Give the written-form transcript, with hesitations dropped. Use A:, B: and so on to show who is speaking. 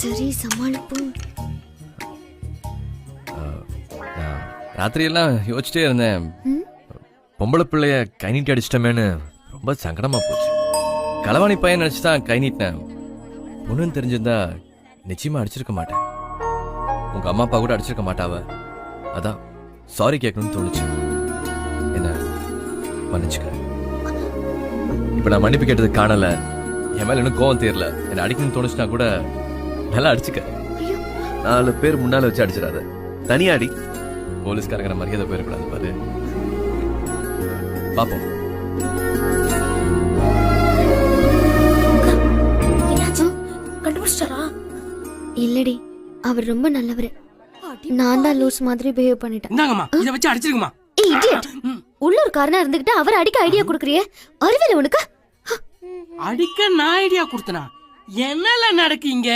A: சரி சமாளிப்போம்.
B: ராத்திரியெல்லாம் யோசிச்சிட்டே இருந்தேன். பொம்பளை பிள்ளைய கை நீட்டி அடிச்சிட்டமேன்னு ரொம்ப சங்கடமா போச்சு. களவாணி பையன் நினைச்சுதான் கை நீட்டினேன். பொண்ணுன்னு தெரிஞ்சிருந்தா நிச்சயமா அடிச்சிருக்க மாட்டேன். உங்க அம்மா அப்பா கூட அடிச்சிருக்க மாட்டாவ. அதான் சாரி கேட்கணும்னு தோணுச்சு. என்ன மன்னிச்சுக்க. இப்ப நான் மன்னிப்பு கேட்டது காணல. என் மேல இன்னும் கோவம் தெரியல. என்ன அடிக்கணும்னு தோணுச்சுன்னா கூட நல்லா அடிச்சுக்க. 4 பேர் முன்னால வச்சு அடிச்சிடாத. தனியாடி. போலீஸ்காரங்க மரியாதை போயிடக்கூடாது பாரு. பாப்போம்.
A: கண்டுபிடிச்சாரா? இல்லடி, அவர் ரொம்ப நல்லவரு. நான் தான் லூஸ் மாதிரி பிஹேவ் பண்ணிட்டேன்.
C: இந்தாங்கம்மா, இத வச்சு அடிச்சிருங்கம்மா.
A: ஏய் இடியட், உள்ளூர்காரனா இருந்துகிட்டு அவர் அடிக்க ஐடியா குடுக்குறியே, அறிவியல உனக்கு?
C: அடிக்க நான் ஐடியா கொடுத்தனா? என்னல நடக்கீங்க?